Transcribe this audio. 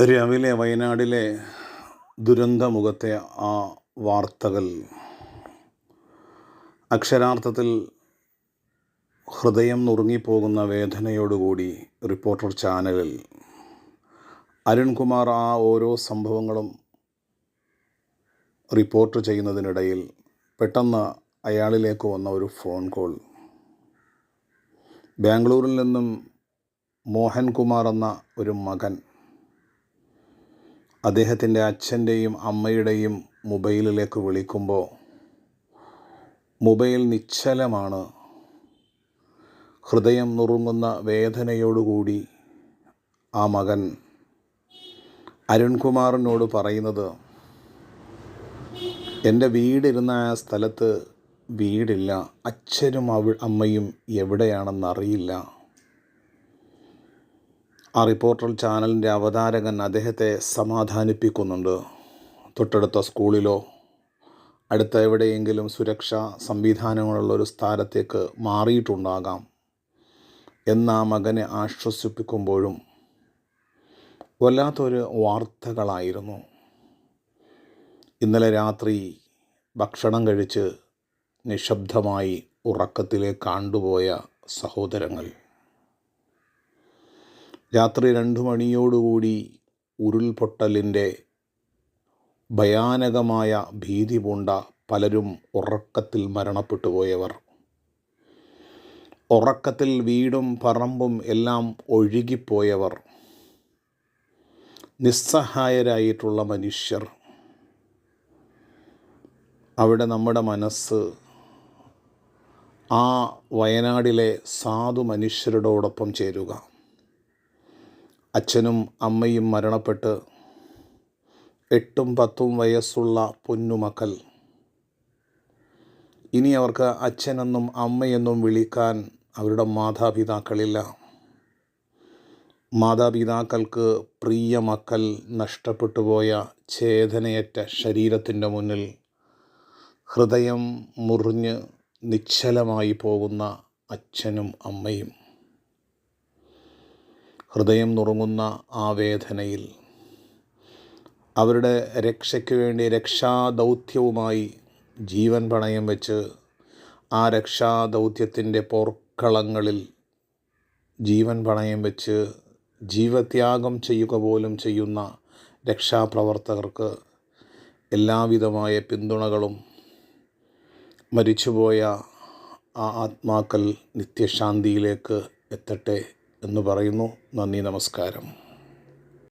രാവിലെ വയനാടിലെ ദുരന്തമുഖത്തെ ആ വാർത്തകൾ അക്ഷരാർത്ഥത്തിൽ ഹൃദയം നുറുങ്ങിപ്പോകുന്ന വേദനയോടുകൂടി റിപ്പോർട്ടർ ചാനലിൽ അരുൺകുമാർ ആ ഓരോ സംഭവങ്ങളും റിപ്പോർട്ട് ചെയ്യുന്നതിനിടയിൽ പെട്ടെന്ന് അയാളിലേക്ക് വന്ന ഒരു ഫോൺ കോൾ. ബാംഗ്ലൂരിൽ നിന്നും മോഹൻകുമാർ എന്ന ഒരു മകൻ അദ്ദേഹത്തിൻ്റെ അച്ഛൻ്റെയും അമ്മയുടെയും മൊബൈലിലേക്ക് വിളിക്കുമ്പോൾ മൊബൈൽ നിശ്ചലമാണ്. ഹൃദയം നുറുങ്ങുന്ന വേദനയോടുകൂടി ആ മകൻ അരുൺകുമാറിനോട് പറയുന്നത്, എൻ്റെ വീടിരുന്ന ആ സ്ഥലത്ത് വീടില്ല, അച്ഛനും അമ്മയും എവിടെയാണെന്നറിയില്ല. ആ റിപ്പോർട്ടർ ചാനലിൻ്റെ അവതാരകൻ അദ്ദേഹത്തെ സമാധാനിപ്പിക്കുന്നുണ്ട്. തൊട്ടടുത്ത സ്കൂളിലോ അടുത്ത എവിടെയെങ്കിലും സുരക്ഷാ സംവിധാനങ്ങളുള്ളൊരു സ്ഥലത്തേക്ക് മാറിയിട്ടുണ്ടാകാം എന്ന് ആ മകനെ ആശ്വസിപ്പിക്കുമ്പോഴും വല്ലാത്തൊരു വാർത്തകളായിരുന്നു. ഇന്നലെ രാത്രി ഭക്ഷണം കഴിച്ച് നിശബ്ദമായി ഉറക്കത്തിലേക്ക് ആണ്ടുപോയ സഹോദരങ്ങൾ. രാത്രി 2 മണിയോടുകൂടി ഉരുൾപൊട്ടലിൻ്റെ ഭയാനകമായ ഭീതി പൂണ്ട പലരും ഉറക്കത്തിൽ മരണപ്പെട്ടു പോയവർ, ഉറക്കത്തിൽ വീടും പറമ്പും എല്ലാം ഒഴുകിപ്പോയവർ, നിസ്സഹായരായിട്ടുള്ള മനുഷ്യർ. അവിടെ നമ്മുടെ മനസ്സ് ആ വയനാടിലെ സാധു മനുഷ്യരോടൊപ്പം ചേരുക. അച്ഛനും അമ്മയും മരണപ്പെട്ട് 8ഉം 10ഉം വയസ്സുള്ള പൊന്നുമക്കൾ. ഇനി അവർക്ക് അച്ഛനെന്നും അമ്മയെന്നും വിളിക്കാൻ അവരുടെ മാതാപിതാക്കളില്ല. മാതാപിതാക്കൾക്ക് പ്രിയ മക്കൾ നഷ്ടപ്പെട്ടു പോയ ചേതനയറ്റ ശരീരത്തിൻ്റെ മുന്നിൽ ഹൃദയം മുറിഞ്ഞ് നിശ്ചലമായി പോകുന്ന അച്ഛനും അമ്മയും. ഹൃദയം നുറുങ്ങുന്ന ആ വേദനയിൽ അവരുടെ രക്ഷയ്ക്ക് വേണ്ടി രക്ഷാദൗത്യവുമായി ജീവൻ പണയം വെച്ച് ആ രക്ഷാദൗത്യത്തിൻ്റെ പോർക്കളങ്ങളിൽ ജീവൻ പണയം വെച്ച് ജീവത്യാഗം ചെയ്യുക പോലും ചെയ്യുന്ന രക്ഷാപ്രവർത്തകർക്ക് എല്ലാവിധമായ പിന്തുണകളും. മരിച്ചുപോയ ആ ആത്മാക്കൾ നിത്യശാന്തിയിലേക്ക് എത്തട്ടെ എന്ന് പറയുന്നു. നന്ദി, നമസ്കാരം.